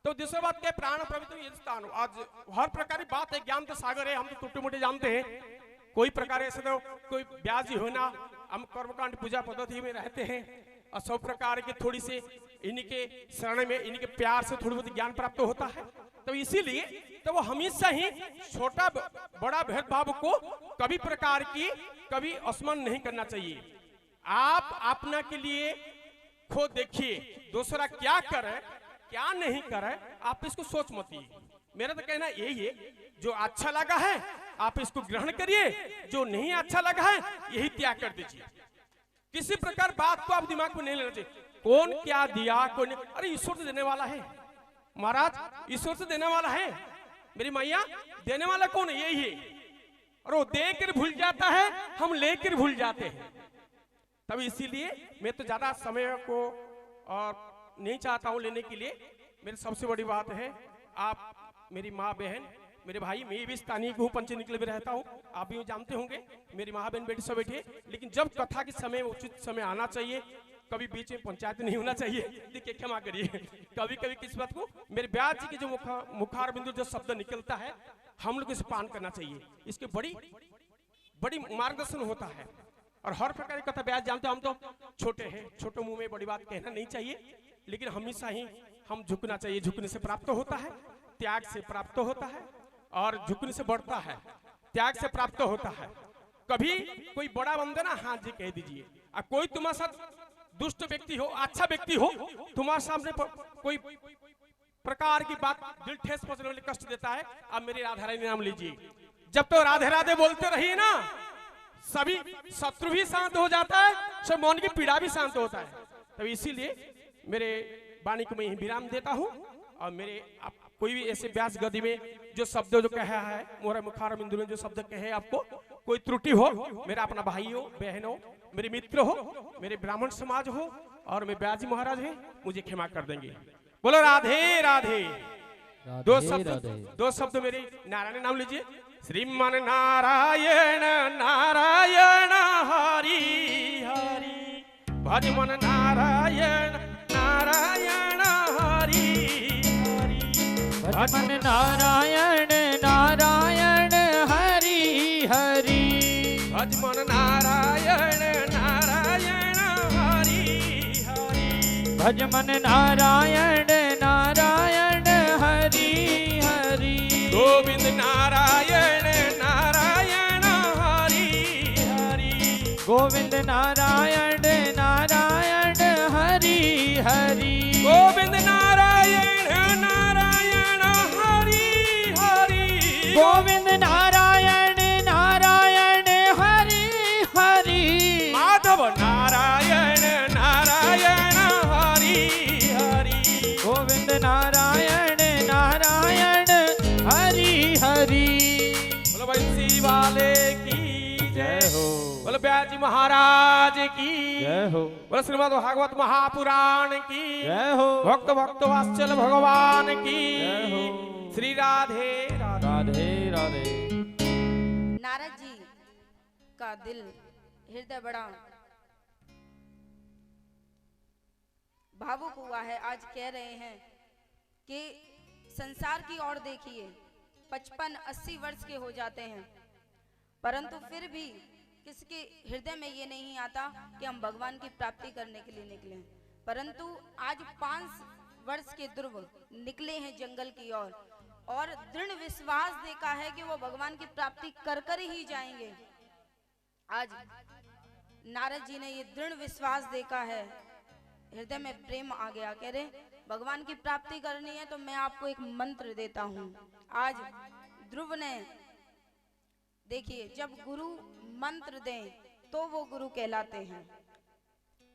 तो दूसरी बात क्या, प्राण पवित्र ये स्थान। आज हर प्रकार की बात है, ज्ञान तो सागर है, हम तो टूटे मोटे जानते हैं। कोई प्रकार ऐसे तो कोई ब्याज ही होना, हम कर्मकांड पूजा पद्धति में रहते हैं और सब प्रकार के थोड़ी से इनके शरण में, इनके प्यार से थोड़ी बहुत ज्ञान प्राप्त होता है। तो इसीलिए तो वो हमेशा ही छोटा बड़ा भेदभाव को कभी प्रकार की कभी असमान नहीं करना चाहिए। आप अपना के लिए खुद देखिए, दूसरा क्या करे क्या नहीं करे, आप इसको सोच मत। मेरा तो कहना यही है, जो अच्छा लगा है आप इसको ग्रहण करिए, जो नहीं अच्छा लगा है यही त्याग कर दीजिए। किसी प्रकार बात को आप दिमाग में नहीं लेना चाहिए, कौन क्या दिया कौन नहीं। अरे ईश्वर से देने वाला है महाराज, ईश्वर से देने वाला है। मेरी मैया देने वाला कौन है? यही है। और वो देकर भूल जाता है, हम लेकर भूल जाते हैं। तब इसीलिए मैं तो ज्यादा समय को और नहीं चाहता हूं लेने के लिए। मेरी सबसे बड़ी बात है, आप मेरी माँ बहन, मेरे भाई, मैं भी स्थानीय हूँ, पंचनिकल में रहता हूँ, आप भी जानते होंगे, मेरी माँ बहन बेटी सब बैठे। लेकिन जब कथा के समय उचित समय आना चाहिए, कभी बीच में पंचायत नहीं होना चाहिए। देखिए क्षमा करिए, कभी कभी किस बात को, मेरे ब्याज जी के जो मुखार बिंदु जो शब्द निकलता है, हम लोग इसे पान करना चाहिए। इसके बड़ी मार्गदर्शन होता है। और हर प्रकार की कथा ब्याज जानते हो, हम तो छोटे हैं, छोटे मुंह में बड़ी बात कहना नहीं चाहिए। लेकिन हमेशा ही हम झुकना चाहिए। झुकने से प्राप्त होता है, त्याग से प्राप्त होता है, और झुकने से बढ़ता है, त्याग से प्राप्त होता है। कभी कोई बड़ा बंदे ना हाँ जी कह दीजिए, और कोई तुम्हारे साथ दुष्ट व्यक्ति हो, अच्छा व्यक्ति हो, तुम्हारे सामने कोई प्रकार की बात दिल ठेस पहुंचने वाली कष्ट देता है, आप मेरी राधा रानी नाम लीजिए। जब तो राधे राधे बोलते रहिए ना, सभी शत्रु भी शांत हो जाता है, सब मन की पीड़ा भी शांत होता है। तब इसीलिए मेरे वाणी को मैं यही विराम देता हूँ और मेरे कोई भी ऐसे व्यास गति में जो शब्द जो कहा है, मोहरा मुखार बिंदु में जो शब्द कहे, आपको कोई त्रुटि हो, मेरा अपना भाई हो, बहन हो, मेरे मित्र हो, मेरे ब्राह्मण समाज हो और मैं व्यास जी महाराज है, मुझे क्षमा कर देंगे। बोलो राधे राधे। दो शब्द मेरे नारायण नाम लीजिए। श्रीमान नारायण नारायण हरि हरि, भज मन नारायण नारायण हरि हरि, भज मन नारायण नारायण हरि हरि, भज मन नारायण नारायण हरि हरि, भज मन नारायण नारायण हरि हरि, गोविंद नारायण नारायण हरि हरि, गोविंद नारायण नारायण हरि हरि, गोविंद नारायण नारायण हरि हरि, गोविंद नारायण नारायण हरि हरि, माधव नारायण नारायण हरि हरि, गोविंद नारायण नारायण हरि हरि। बोलो बंसी वाले की जय हो, बोलो व्यास जी महाराज की जय हो, बोलो श्रीमद् भागवत महापुराण की जय हो, भक्त भक्त वात्सल भगवान की जय हो। श्री राधे राधे। राधे राधे। नारद जी का दिल हृदय बड़ा भावुक हुआ है। आज कह रहे हैं कि संसार की ओर देखिए, 55-80 वर्ष के हो जाते हैं, परंतु फिर भी किसके हृदय में ये नहीं आता कि हम भगवान की प्राप्ति करने के लिए निकले। परंतु आज 5 वर्ष के ध्रुव निकले हैं जंगल की ओर और दृढ़ विश्वास देखा है कि वो भगवान की प्राप्ति कर कर ही जाएंगे। आज नारद जी ने ये दृढ़ विश्वास देखा है, हृदय में प्रेम आ गया। कह रहे भगवान की प्राप्ति करनी है तो मैं आपको एक मंत्र देता हूँ। आज ध्रुव ने देखिए, जब गुरु मंत्र दें तो वो गुरु कहलाते हैं।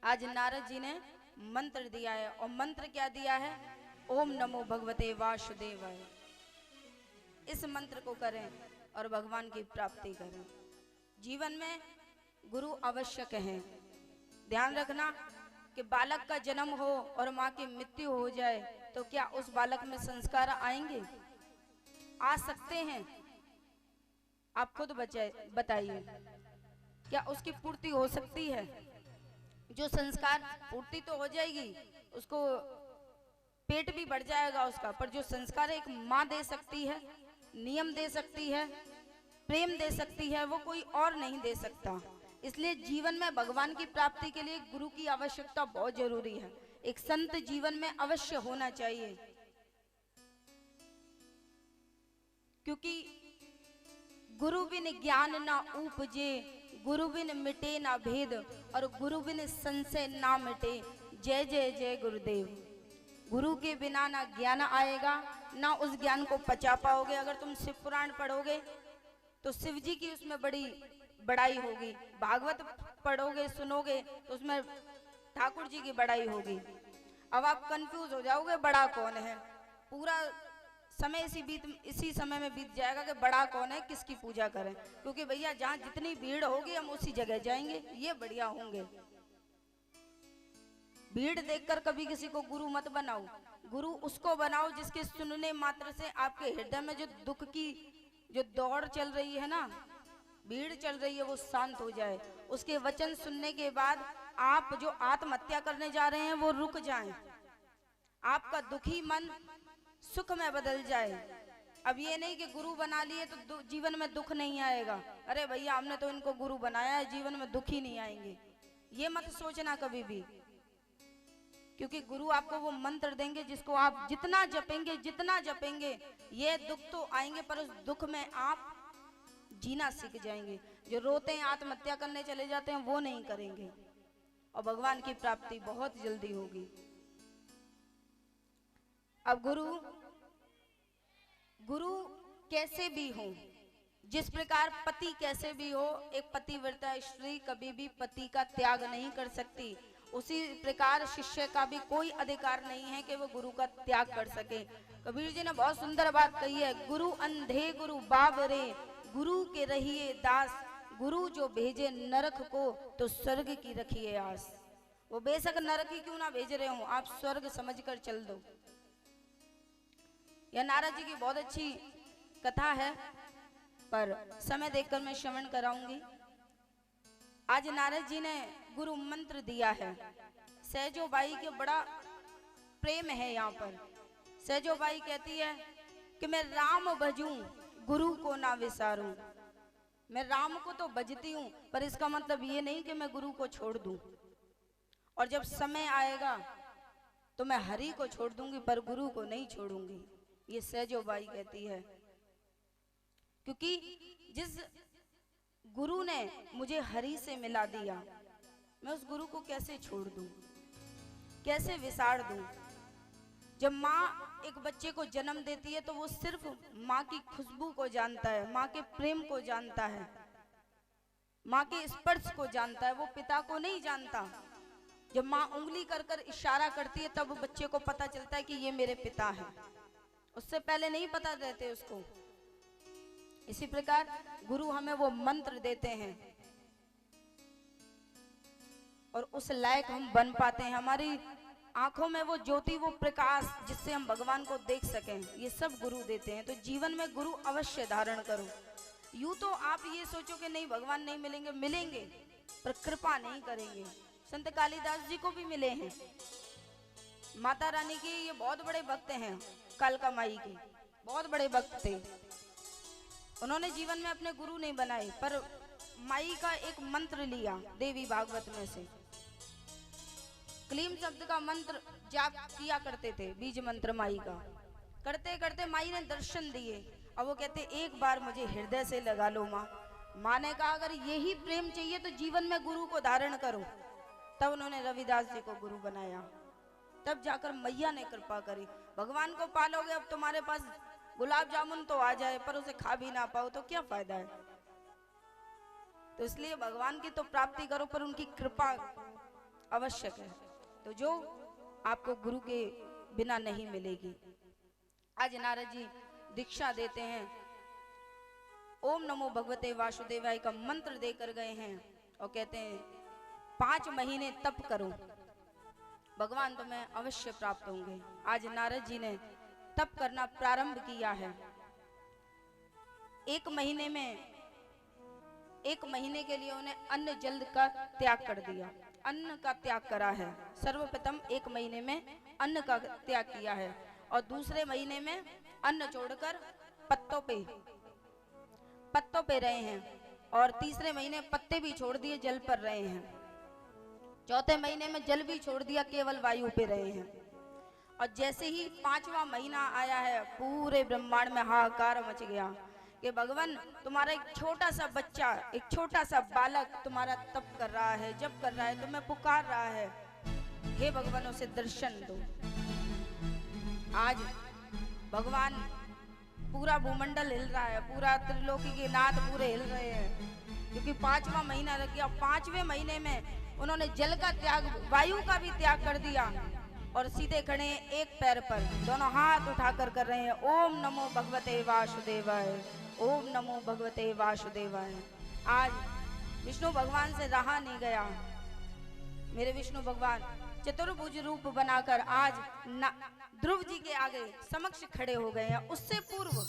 आज नारद जी ने मंत्र दिया है और मंत्र क्या दिया है? ओम नमो भगवते वासुदेवाय। इस मंत्र को करें और भगवान की प्राप्ति करें। जीवन में गुरु आवश्यक है। ध्यान रखना कि बालक का जन्म हो और माँ की मृत्यु हो जाए तो क्या उस बालक में संस्कार आएंगे? आ सकते हैं? आप खुद बताइए, क्या उसकी पूर्ति हो सकती है? जो संस्कार पूर्ति तो हो जाएगी, उसको पेट भी बढ़ जाएगा उसका, पर जो संस्कार एक माँ दे सकती है, नियम दे सकती है, प्रेम दे सकती है, वो कोई और नहीं दे सकता। इसलिए जीवन में भगवान की प्राप्ति के लिए गुरु की आवश्यकता बहुत जरूरी है। एक संत जीवन में अवश्य होना चाहिए, क्योंकि गुरु बिन ज्ञान ना उपजे, गुरु बिन मिटे ना भेद, और गुरु बिन संशय ना मिटे। जय जय जय गुरुदेव। गुरु के बिना ना ज्ञान आएगा, ना उस ज्ञान को पचा पाओगे। अगर तुम शिव पुराण पढ़ोगे तो शिव जी की उसमें बड़ी बड़ाई होगी, भागवत पढ़ोगे सुनोगे तो उसमें ठाकुर जी की बड़ाई होगी। अब आप कंफ्यूज हो जाओगे बड़ा कौन है। पूरा समय इसी समय में बीत जाएगा कि बड़ा कौन है, किसकी पूजा करें, क्योंकि भैया जहाँ जितनी भीड़ होगी हम उसी जगह जाएंगे, ये बढ़िया होंगे। भीड़ देखकर कभी किसी को गुरु मत बनाओ। गुरु उसको बनाओ जिसके सुनने मात्र से आपके हृदय में जो दुख की जो दौड़ चल रही है ना, भीड़ चल रही है, वो शांत हो जाए। उसके वचन सुनने के बाद आप जो आत्महत्या करने जा रहे हैं वो रुक जाएं। आपका दुखी मन सुख में बदल जाए। अब ये नहीं कि गुरु बना लिए तो जीवन में दुख नहीं आएगा। अरे भैया हमने तो इनको गुरु बनाया है, जीवन में दुख ही नहीं आएंगे, ये मत सोचना कभी भी। क्योंकि गुरु आपको वो मंत्र देंगे जिसको आप जितना जपेंगे ये दुख तो आएंगे, पर उस दुख में आप जीना सीख जाएंगे। जो रोते हैं, आत्महत्या करने चले जाते हैं, वो नहीं करेंगे और भगवान की प्राप्ति बहुत जल्दी होगी। अब गुरु कैसे भी हो, जिस प्रकार पति कैसे भी हो, एक पतिव्रता स्त्री कभी भी पति का त्याग नहीं कर सकती, उसी प्रकार शिष्य का भी कोई अधिकार नहीं है कि वो गुरु का त्याग कर सके। कबीर जी ने बहुत सुंदर बात कही है, गुरु अंधे गुरु बाबरे, गुरु के रहिए दास, गुरु जो भेजे नरक को तो स्वर्ग की रखिए आस। वो बेशक नरक ही क्यों ना भेज रहे हो, आप स्वर्ग समझकर चल दो। यह नारद जी की बहुत अच्छी कथा है, पर समय देखकर मैं श्रवण कराऊंगी। आज नारद जी ने गुरु मंत्र दिया है। सहजो बाई के बड़ा प्रेम है यहाँ पर। सहजो बाई कहती है कि मैं राम भजूं गुरु को ना विसारूं। मैं राम को तो भजती हूं, पर इसका मतलब ये नहीं कि मैं गुरु को छोड़ दूं। और जब समय आएगा तो मैं हरि को छोड़ दूंगी, पर गुरु को नहीं छोड़ूंगी। ये सहजो बाई कहती है, क्योंकि जिस गुरु ने मुझे हरि से मिला दिया, मैं उस गुरु को कैसे छोड़ दूं, कैसे विसार दूं। जब माँ एक बच्चे को जन्म देती है तो वो सिर्फ माँ की खुशबू को जानता है, माँ के प्रेम को जानता है, माँ के स्पर्श को जानता है, वो पिता को नहीं जानता। जब माँ उंगली कर कर इशारा करती है तब बच्चे को पता चलता है कि ये मेरे पिता हैं, उससे पहले नहीं पता देते उसको। इसी प्रकार गुरु हमें वो मंत्र देते हैं और उस लायक हम बन पाते हैं। हमारी आंखों में वो ज्योति, वो प्रकाश जिससे हम भगवान को देख सकें, ये सब गुरु देते हैं। तो जीवन में गुरु अवश्य धारण करो। यूं तो आप ये सोचो कि नहीं भगवान नहीं मिलेंगे, मिलेंगे, पर कृपा नहीं करेंगे। संत कालिदास जी को भी मिले हैं। माता रानी के ये बहुत बड़े भक्त हैं, कालका माई के बहुत बड़े भक्त थे। उन्होंने जीवन में अपने गुरु नहीं बनाए, पर माई का एक मंत्र लिया देवी भागवत में से। क्लीम शब्द का मंत्र जाप किया करते थे, बीज मंत्र माई का। करते करते माई ने दर्शन दिए। अब वो कहते एक बार मुझे हृदय से लगा लो माँ। माँ ने कहा अगर यही प्रेम चाहिए तो जीवन में गुरु को धारण करो। तब उन्होंने रविदास जी को गुरु बनाया। तब जाकर मैया ने कृपा करी। भगवान को पालोगे, अब तुम्हारे पास गुलाब जामुन तो आ जाए पर उसे खा भी ना पाओ तो क्या फायदा है। तो इसलिए भगवान की तो प्राप्ति करो, पर उनकी कृपा आवश्यक है, तो जो आपको गुरु के बिना नहीं मिलेगी। आज नारद जी दीक्षा देते हैं, ओम नमो भगवते वासुदेवाय का मंत्र देकर गए हैं और कहते हैं 5 महीने तप करो, भगवान तुम्हें अवश्य प्राप्त होंगे। आज नारद जी ने तप करना प्रारंभ किया है। 1 महीने के लिए उन्हें अन्न जल का त्याग कर दिया, अन्न का त्याग करा है। सर्वप्रथम 1 महीने में अन्न का त्याग किया है और दूसरे महीने में अन्न छोड़कर पत्तों पे रहे हैं और तीसरे महीने पत्ते भी छोड़ दिए, जल पर रहे हैं। चौथे महीने में जल भी छोड़ दिया, केवल वायु पे रहे हैं। और जैसे ही 5वां महीना आया है, पूरे ब्रह्मांड में हाहाकार मच गया कि भगवान तुम्हारा एक छोटा सा बच्चा, एक छोटा सा बालक तुम्हारा तप कर रहा है, जप कर रहा है, तुम्हें पुकार रहा है, हे भगवान उसे दर्शन दो। आज भगवान, पूरा भूमंडल हिल रहा है, पूरा त्रिलोकी के नाथ पूरे हिल रहे हैं, क्योंकि 5वां महीना रख गया। 5वें महीने में उन्होंने जल का त्याग, वायु का भी त्याग कर दिया और सीधे खड़े हैं एक पैर पर, दोनों हाथ उठाकर कर रहे हैं ओम नमो भगवते वासुदेवाय, ओम नमो भगवते वासुदेवाय। आज विष्णु भगवान से रहा नहीं गया। मेरे विष्णु भगवान चतुर्भुज रूप बनाकर आज ध्रुव जी के आगे समक्ष खड़े हो गए हैं। उससे पूर्व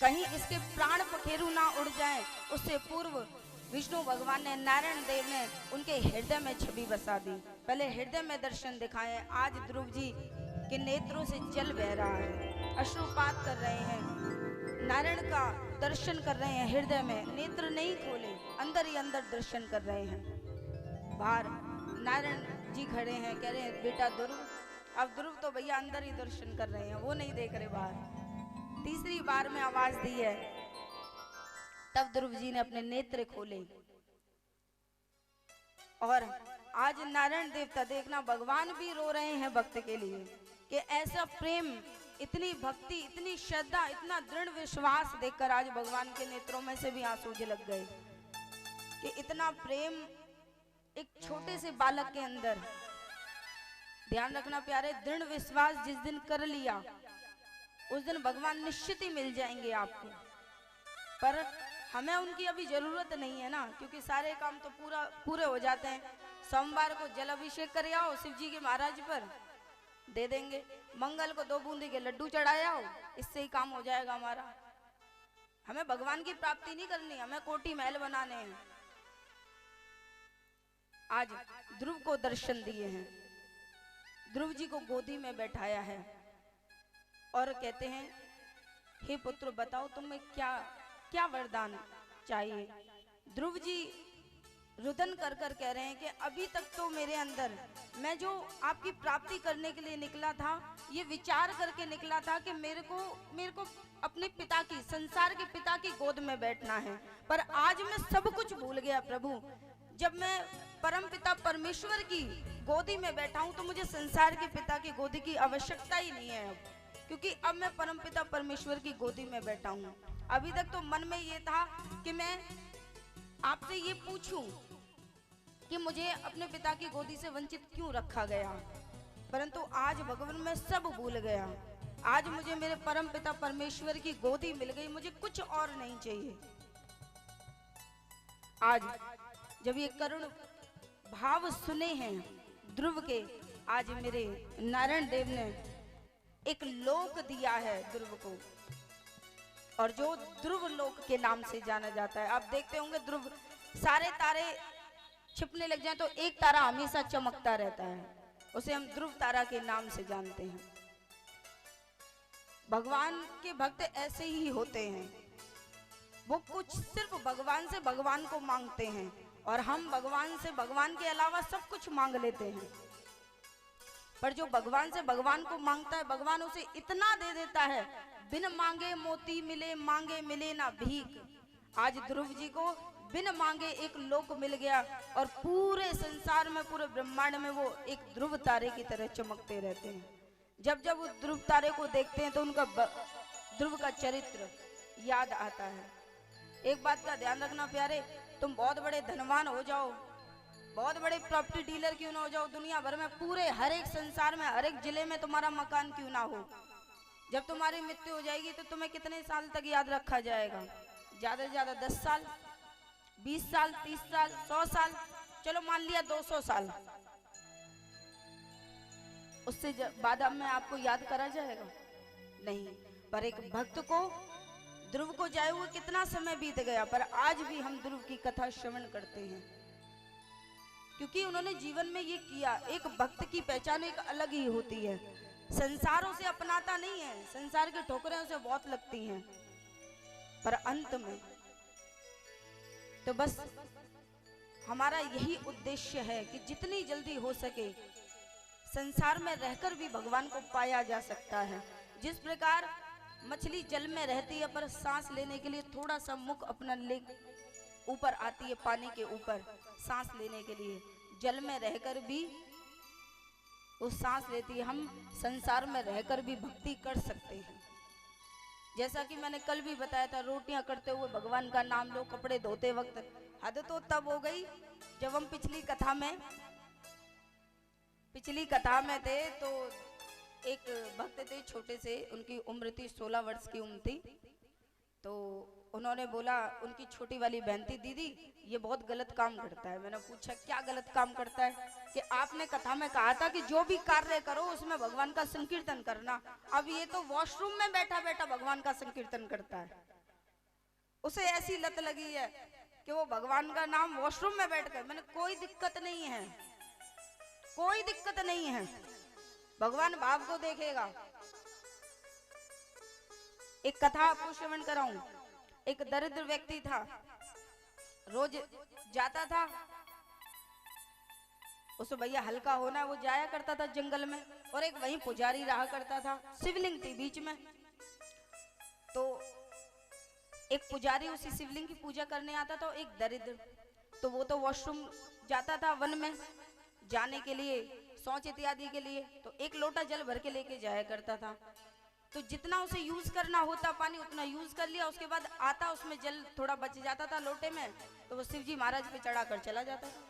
कहीं इसके प्राण पखेरु ना उड़ जाएं, उससे पूर्व विष्णु भगवान ने, नारायण देव ने उनके हृदय में छवि बसा दी। पहले हृदय में दर्शन दिखाए। आज ध्रुव जी के नेत्रों से जल बह रहा है, अश्रुपात कर रहे हैं, नारायण का दर्शन कर रहे हैं हृदय में, नेत्र नहीं खोले, अंदर ही अंदर दर्शन कर रहे हैं। बाहर नारायण जी खड़े हैं, कह रहे हैं बेटा ध्रुव। अब ध्रुव तो भैया अंदर ही दर्शन कर रहे हैं, वो नहीं देख रहे बाहर। तीसरी बार में आवाज दी है, तब ध्रुव जी ने अपने नेत्र खोले। और आज नारायण देवता देखना, भगवान भी रो रहे हैं भक्त के लिए कि ऐसा प्रेम, इतनी भक्ति, इतनी श्रद्धा, इतना दृढ़ विश्वास देखकर आज भगवान के नेत्रों में से भी आंसू झलक गए कि इतना प्रेम एक छोटे से बालक के अंदर। ध्यान रखना प्यारे, दृढ़ विश्वास जिस दिन कर लिया उस दिन भगवान निश्चित ही मिल जाएंगे आपको। पर हमें उनकी अभी जरूरत नहीं है ना, क्योंकि सारे काम तो पूरे हो जाते हैं। सोमवार को जल अभिषेक कर आओ शिव जी के महाराज पर, दे देंगे। मंगल को 2 बूंदी के लड्डू चढ़ाए आओ, इससे ही काम हो जाएगा हमारा। हमें भगवान की प्राप्ति नहीं करनी, हमें कोठी महल बनाने हैं। आज ध्रुव को दर्शन दिए हैं, ध्रुव जी को गोदी में बैठाया है और कहते हैं हे पुत्र बताओ तुम्हें क्या क्या वरदान चाहिए। ध्रुव जी रुदन कर कर कह रहे हैं कि अभी तक तो मेरे अंदर, मैं जो आपकी प्राप्ति करने के लिए निकला था, ये विचार करके निकला था कि मेरे को अपने पिता की, संसार के पिता की गोद में बैठना है। पर आज मैं सब कुछ भूल गया प्रभु। जब मैं परम पिता परमेश्वर की गोदी में बैठा हूं तो मुझे संसार के पिता की गोदी की आवश्यकता ही नहीं है अब, क्योंकि अब मैं परम पिता परमेश्वर की गोदी में बैठा हूं। अभी तक तो मन में ये था कि मैं आपसे ये पूछूं कि मुझे अपने पिता की गोदी से वंचित क्यों रखा गया, परंतु आज भगवान मैं सब भूल गया। आज मुझे मेरे परम पिता परमेश्वर की गोदी मिल गई, मुझे कुछ और नहीं चाहिए। आज जब ये करुण भाव सुने हैं ध्रुव के, आज मेरे नारायण देव ने एक लोक दिया है ध्रुव को, और जो ध्रुव लोक के नाम से जाना जाता है। आप देखते होंगे ध्रुव, सारे तारे छिपने लग जाएं तो एक तारा हमेशा चमकता रहता है, उसे हम ध्रुव तारा के नाम से जानते हैं। भगवान के भक्त ऐसे ही होते हैं, वो कुछ सिर्फ भगवान से भगवान को मांगते हैं, और हम भगवान से भगवान के अलावा सब कुछ मांग लेते हैं। पर जो भगवान से भगवान को मांगता है, भगवान उसे इतना दे देता है, बिन मांगे मोती मिले, मांगे मिले ना भीख। आज ध्रुव जी को बिन मांगे एक लोक मिल गया, और पूरे संसार में, पूरे ब्रह्मांड में वो एक ध्रुव तारे की तरह चमकते रहते हैं। जब जब वो ध्रुव तारे को देखते हैं तो उनका ध्रुव का चरित्र याद आता है। एक बात का ध्यान रखना प्यारे, तुम बहुत बड़े धनवान हो जाओ, बहुत बड़े प्रॉपर्टी डीलर क्यों ना हो जाओ, दुनिया भर में पूरे हर एक संसार में हर एक जिले में तुम्हारा मकान क्यों ना हो, जब तुम्हारी मृत्यु हो जाएगी तो तुम्हें कितने साल तक याद रखा जाएगा? ज्यादा से ज्यादा 10 साल, 20 साल, 30 साल, 100 साल, चलो मान लिया 200 साल। उससे बाद में आपको याद करा जाएगा? नहीं। पर एक भक्त को, ध्रुव को जाए हुए कितना समय बीत गया, पर आज भी हम ध्रुव की कथा श्रवण करते हैं, क्योंकि उन्होंने जीवन में ये किया। एक भक्त की पहचान एक अलग ही होती है, संसारों से अपनाता नहीं है, संसार की ठोकरें उसे बहुत लगती हैं, पर अंत में तो बस हमारा यही उद्देश्य है कि जितनी जल्दी हो सके संसार में रहकर भी भगवान को पाया जा सकता है। जिस प्रकार मछली जल में रहती है पर सांस लेने के लिए थोड़ा सा मुख अपना ले ऊपर आती है, पानी के ऊपर सांस लेने के लिए, जल में रहकर भी वो सांस लेती है। हम संसार में रहकर भी भक्ति कर सकते हैं। जैसा कि मैंने कल भी बताया था, रोटियां करते हुए भगवान का नाम लो, कपड़े धोते वक्त। हद तो तब हो गई जब हम पिछली कथा में थे, तो एक भक्त थे छोटे से, उनकी उम्र थी 16 वर्ष की उम्र थी। तो उन्होंने बोला, उनकी छोटी वाली बहन थी, दीदी ये बहुत गलत काम करता है। मैंने पूछा क्या गलत काम करता है? कि आपने कथा में कहा था कि जो भी कार्य करो उसमें भगवान का संकीर्तन करना। अब ये तो वॉशरूम में बैठा बैठा भगवान का संकीर्तन करता है। उसे ऐसी लत लगी है कि वो भगवान का नाम वॉशरूम में बैठकर, मैंने कोई दिक्कत नहीं है, कोई दिक्कत नहीं है, भगवान भाव को देखेगा। एक कथा आपको श्रवण कराऊं। एक दरिद्र व्यक्ति था, रोज जाता था, उसे भैया हल्का होना, वो जाया करता था जंगल में, और एक वहीं पुजारी रहा करता था, शिवलिंग थी बीच में। तो एक पुजारी उसी शिवलिंग की पूजा करने आता था, एक दरिद्र। तो वो तो वॉशरूम जाता था वन में जाने के लिए, शौच इत्यादि के लिए, तो एक लोटा जल भर के लेके जाया करता था। तो जितना उसे यूज करना होता पानी उतना यूज कर लिया, उसके बाद आता उसमें जल थोड़ा बच जाता था लोटे में, तो वो शिवजी महाराज पे चढ़ा कर चला जाता था।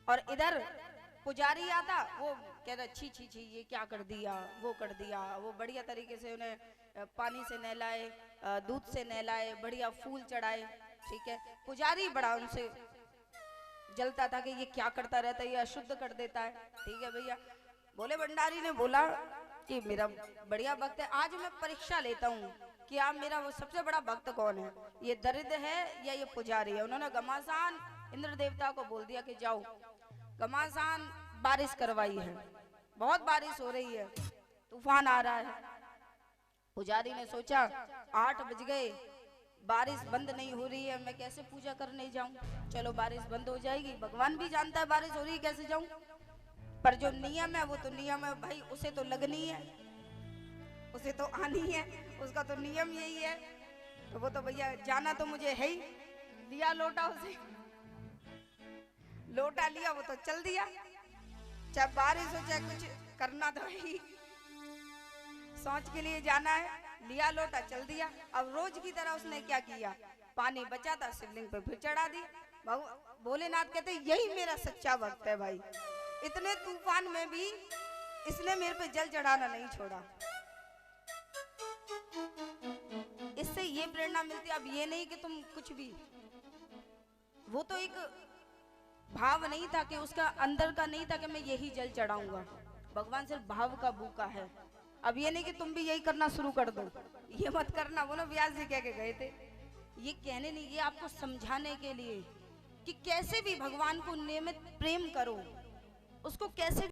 और इधर पुजारी आता, वो कह रहा छी छी छी ये क्या कर दिया, वो कर दिया। वो बढ़िया तरीके से उन्हें पानी से नहलाए, दूध से नहलाए, बढ़िया फूल चढ़ाए, ठीक है। पुजारी बड़ा उनसे जलता था कि ये क्या करता रहता है, ये अशुद्ध कर देता है, ठीक है भैया। भोले भंडारी ने बोला कि मेरा बढ़िया भक्त है, आज मैं परीक्षा लेता हूँ कि आप मेरा वो सबसे बड़ा भक्त कौन है, ये दरिद्र है या ये पुजारी है। उन्होंने घमासान इंद्र देवता को बोल दिया कि जाओ घमासान बारिश करवाई है, बहुत बारिश हो रही है, तूफान आ रहा है। पुजारी ने सोचा 8 बज गए, बारिश बंद नहीं हो रही है, मैं कैसे पूजा करने जाऊं, चलो बारिश बंद हो जाएगी, भगवान भी जानता है बारिश हो रही है कैसे जाऊं, पर जो नियम है वो तो नियम है भाई, उसे तो लगनी है, उसे तो आनी है, उसका तो नियम यही है। तो वो तो भैया जाना तो मुझे है ही, लिया लोटा, उसे लोटा लिया, वो तो चल दिया, चाहे बारिश हो चाहे कुछ, करना तो है, सोच के लिए जाना है, लिया लोटा चल दिया। अब रोज की तरह उसने क्या किया, पानी बचा था शिवलिंग पे फिर चढ़ा दिया। भोलेनाथ कहते यही मेरा सच्चा भक्त है भाई, इतने तूफान में भी इसने मेरे पे जल चढ़ाना नहीं छोड़ा। इससे ये प्रेरणा मिलती है, अब ये नहीं कि तुम कुछ भी, वो तो एक भाव नहीं था कि उसका अंदर का नहीं था कि मैं यही जल चढ़ाऊंगा, भगवान सिर्फ भाव का भूखा है। अब ये नहीं कि तुम भी यही करना शुरू कर दो, ये मत करना, वो ना व्यास जी कह के गए थे, ये कहने नहीं, ये आपको समझाने के लिए कि कैसे भी भगवान को नियमित प्रेम करो, उसको कैसे